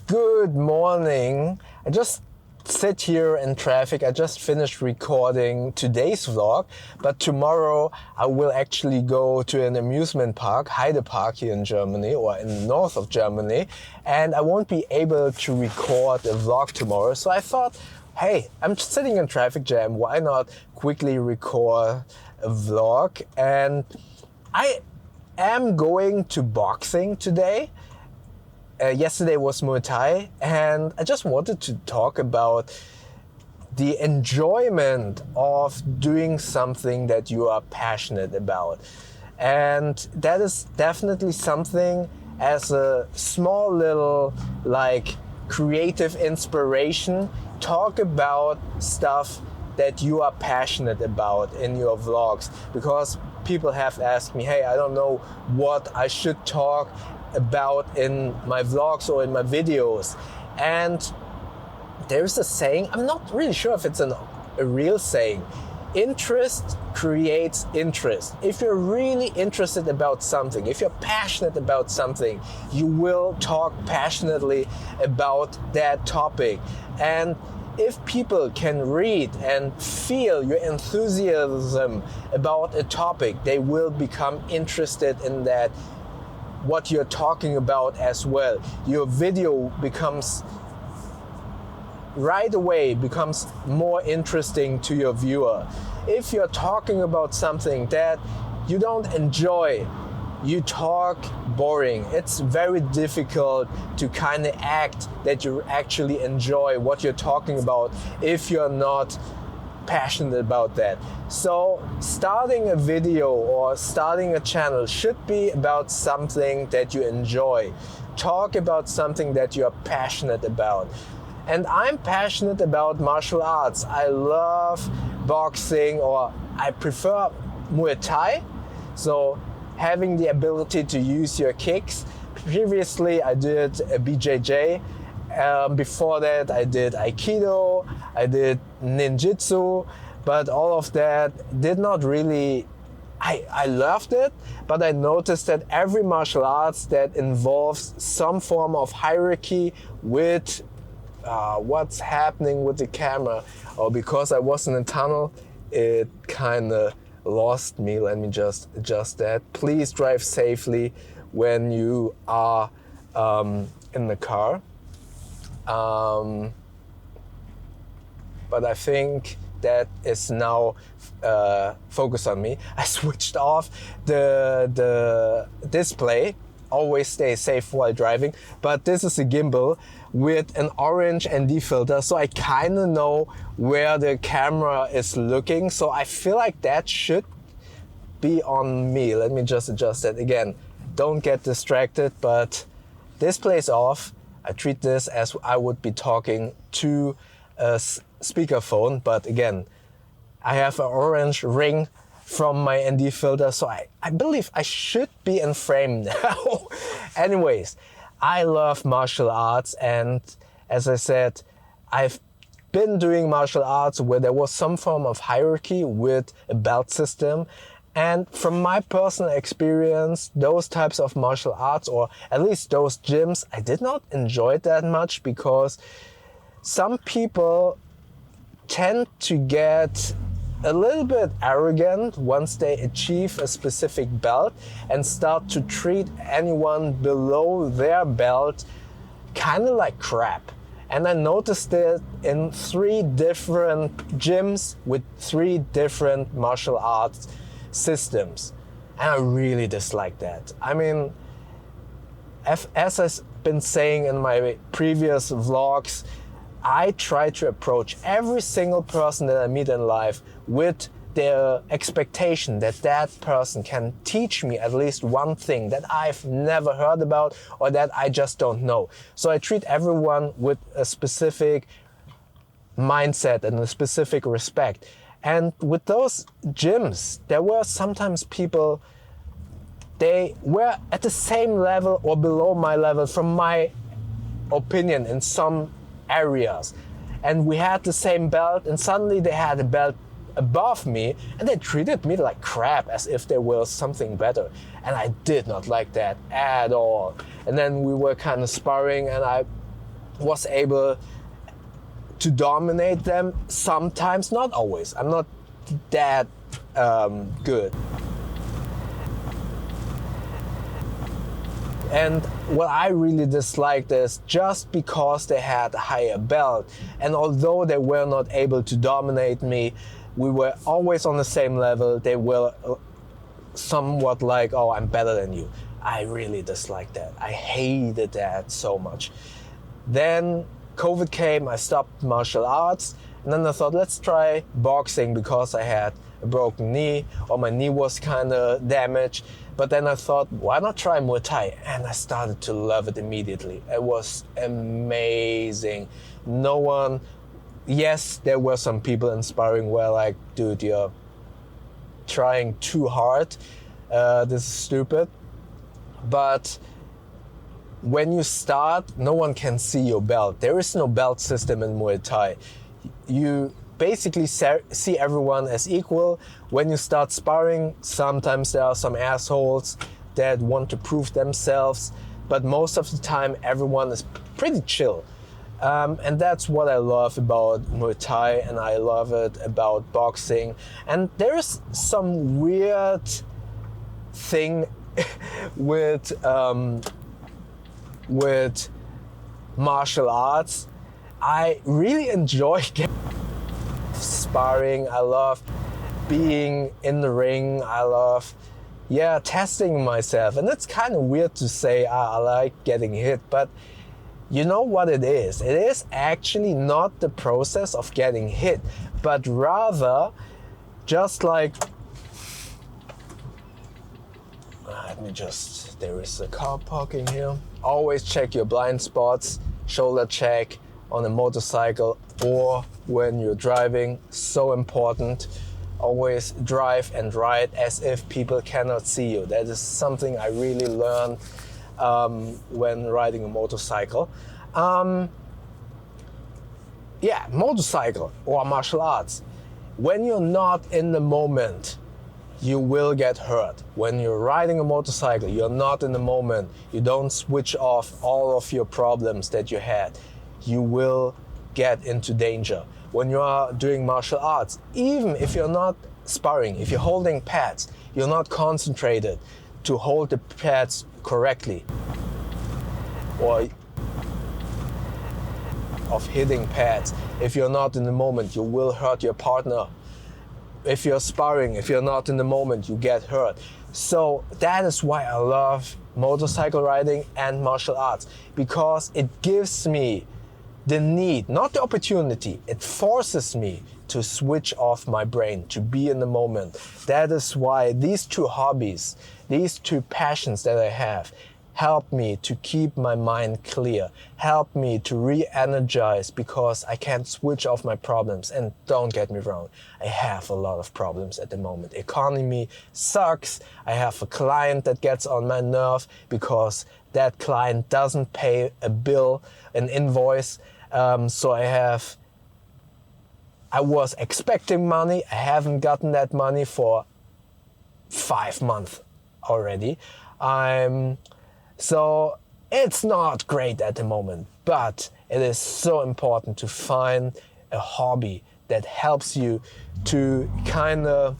Good morning. I just sit here in traffic. I just finished recording today's vlog, but tomorrow I will actually go to an amusement park, Heide Park here in Germany or in the north of Germany, and I won't be able to record a vlog tomorrow. So I thought, hey, I'm just sitting in traffic jam. Why not quickly record a vlog? And I am going to boxing today. Yesterday was Muay Thai, and I just wanted to talk about the enjoyment of doing something that you are passionate about. And that is definitely something as a small little creative inspiration. Talk about stuff that you are passionate about in your vlogs, because people have asked me, hey, I don't know what I should talk about in my vlogs or in my videos. And there's a saying, I'm not really sure if it's a real saying, interest creates interest. If you're really interested about something, if you're passionate about something, you will talk passionately about that topic. And if people can read and feel your enthusiasm about a topic, they will become interested in that, what you're talking about as well. Your video becomes more interesting to your viewer. If you're talking about something that you don't enjoy, you talk boring. It's very difficult to kind of act that you actually enjoy what you're talking about if you're not passionate about that. So starting a video or starting a channel should be about something that you enjoy. Talk about something that you're passionate about. And I'm passionate about martial arts. I love boxing, or I prefer Muay Thai. So having the ability to use your kicks. Previously I did a BJJ. Before that I did Aikido, I did Ninjutsu, but all of that did not really, I loved it, but I noticed that every martial arts that involves some form of hierarchy with what's happening with the camera, or because I was in a tunnel, it kind of lost me. Let me just adjust that. Please drive safely when you are in the car. But I think that is now focused on me. I switched off the display. Always stay safe while driving. But this is a gimbal with an orange ND filter, so I kind of know where the camera is looking. So I feel like that should be on me. Let me just adjust that again. Don't get distracted, but display is off. I treat this as I would be talking to a speakerphone, but again, I have an orange ring from my ND filter, so I believe I should be in frame now. Anyways, I love martial arts, and as I said, I've been doing martial arts where there was some form of hierarchy with a belt system. And from my personal experience, those types of martial arts, or at least those gyms, I did not enjoy it that much, because some people tend to get a little bit arrogant once they achieve a specific belt and start to treat anyone below their belt kind of like crap. And I noticed it in 3 different gyms with 3 different martial arts systems, and I really dislike that. I mean, as I've been saying in my previous vlogs, I try to approach every single person that I meet in life with the expectation that that person can teach me at least one thing that I've never heard about or that I just don't know. So I treat everyone with a specific mindset and a specific respect. And with those gyms, there were sometimes people, they were at the same level or below my level from my opinion in some areas. And we had the same belt, and suddenly they had a belt above me, and they treated me like crap as if they were something better. And I did not like that at all. And then we were kind of sparring, and I was able to dominate them sometimes, not always. I'm not that good. And what I really disliked is just because they had a higher belt, and although they were not able to dominate me, we were always on the same level. They were somewhat like, oh, I'm better than you. I really disliked that. I hated that so much. Then COVID came, I stopped martial arts, and then I thought, let's try boxing because I had a broken knee, or my knee was kind of damaged. But then I thought, why not try Muay Thai? And I started to love it immediately. It was amazing. No one, yes, there were some people inspiring where like, dude, you're trying too hard. This is stupid. But when you start, no one can see your belt. There is no belt system in Muay Thai. You basically see everyone as equal. When you start sparring, sometimes there are some assholes that want to prove themselves, but most of the time everyone is pretty chill. And that's what I love about Muay Thai, and I love it about boxing. And there's some weird thing with martial arts. I really enjoy sparring. I love being in the ring. I love, testing myself. And it's kind of weird to say I like getting hit, but you know what it is? It is actually not the process of getting hit, but rather just like, there is a car parking here. Always check your blind spots, shoulder check on a motorcycle or when you're driving, so important. Always drive and ride as if people cannot see you. That is something I really learned when riding a motorcycle. Motorcycle or martial arts. When you're not in the moment, you will get hurt. When you're riding a motorcycle, you're not in the moment. You don't switch off all of your problems that you had. You will get into danger. When you are doing martial arts, even if you're not sparring, if you're holding pads, you're not concentrated to hold the pads correctly, or of hitting pads. If you're not in the moment, you will hurt your partner. If you're sparring, if you're not in the moment, you get hurt. So that is why I love motorcycle riding and martial arts, because it gives me the need, not the opportunity, it forces me to switch off my brain, to be in the moment. That is why these two hobbies, these two passions that I have, help me to keep my mind clear, help me to re-energize, because I can't switch off my problems. And don't get me wrong, I have a lot of problems at the moment. Economy sucks. I have a client that gets on my nerve because that client doesn't pay a bill, an invoice. So I was expecting money. I haven't gotten that money for 5 months already. So it's not great at the moment, but it is so important to find a hobby that helps you to kind of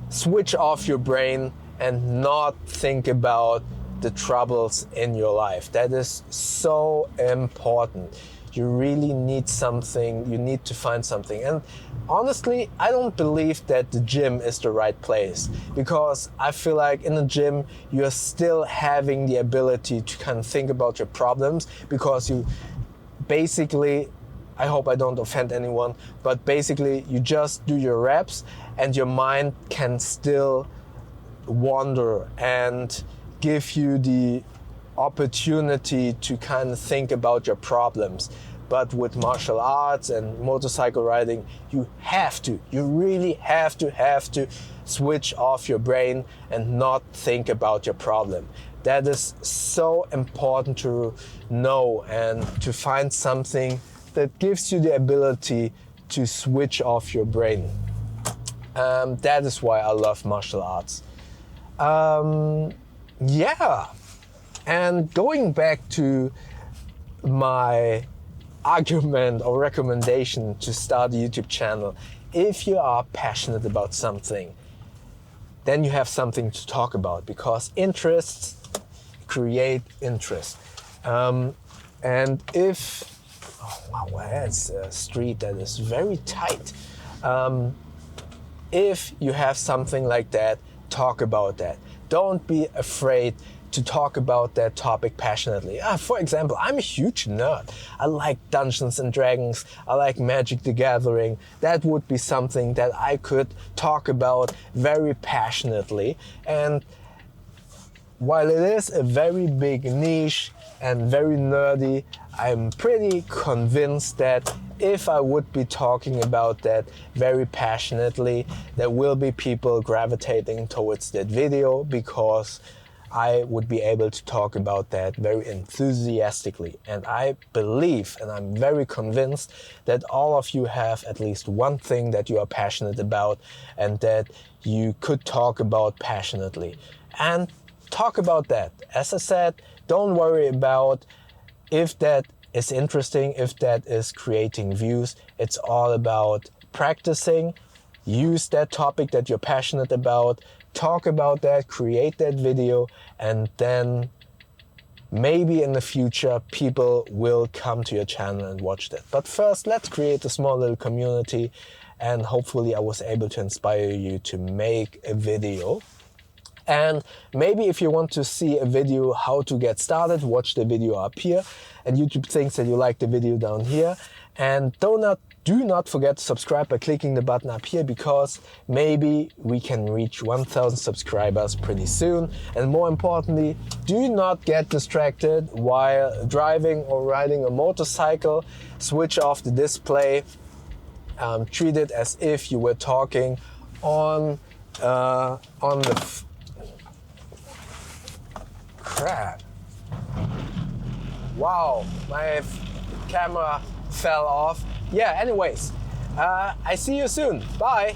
switch off your brain and not think about the troubles in your life. That is so important. You really need something, you need to find something. And honestly, I don't believe that the gym is the right place, because I feel like in the gym, you're still having the ability to kind of think about your problems, because you basically, I hope I don't offend anyone, but basically you just do your reps and your mind can still wander and give you the opportunity to kind of think about your problems. But with martial arts and motorcycle riding, you really have to switch off your brain and not think about your problem. That is so important to know and to find something that gives you the ability to switch off your brain. That is why I love martial arts. And going back to my argument or recommendation to start a YouTube channel, if you are passionate about something, then you have something to talk about, because interests create interest. And if, oh wow, that's a street that is very tight. If you have something like that, talk about that. Don't be afraid to talk about that topic passionately. For example, I'm a huge nerd. I like Dungeons and Dragons. I like Magic the Gathering. That would be something that I could talk about very passionately. And while it is a very big niche and very nerdy, I'm pretty convinced that if I would be talking about that very passionately, there will be people gravitating towards that video, because I would be able to talk about that very enthusiastically. And I believe, and I'm very convinced, that all of you have at least one thing that you are passionate about and that you could talk about passionately. And talk about that. As I said, don't worry about if that is interesting, if that is creating views. It's all about practicing. Use that topic that you're passionate about, talk about that, create that video, and then maybe in the future people will come to your channel and watch that. But first, let's create a small little community, and hopefully I was able to inspire you to make a video. And maybe if you want to see a video how to get started, watch the video up here, and YouTube thinks that you like the video down here. And do not forget to subscribe by clicking the button up here, because maybe we can reach 1,000 subscribers pretty soon. And more importantly, do not get distracted while driving or riding a motorcycle. Switch off the display. Treat it as if you were talking on the crap. Wow, my camera fell off. Yeah, anyways, I see you soon. Bye.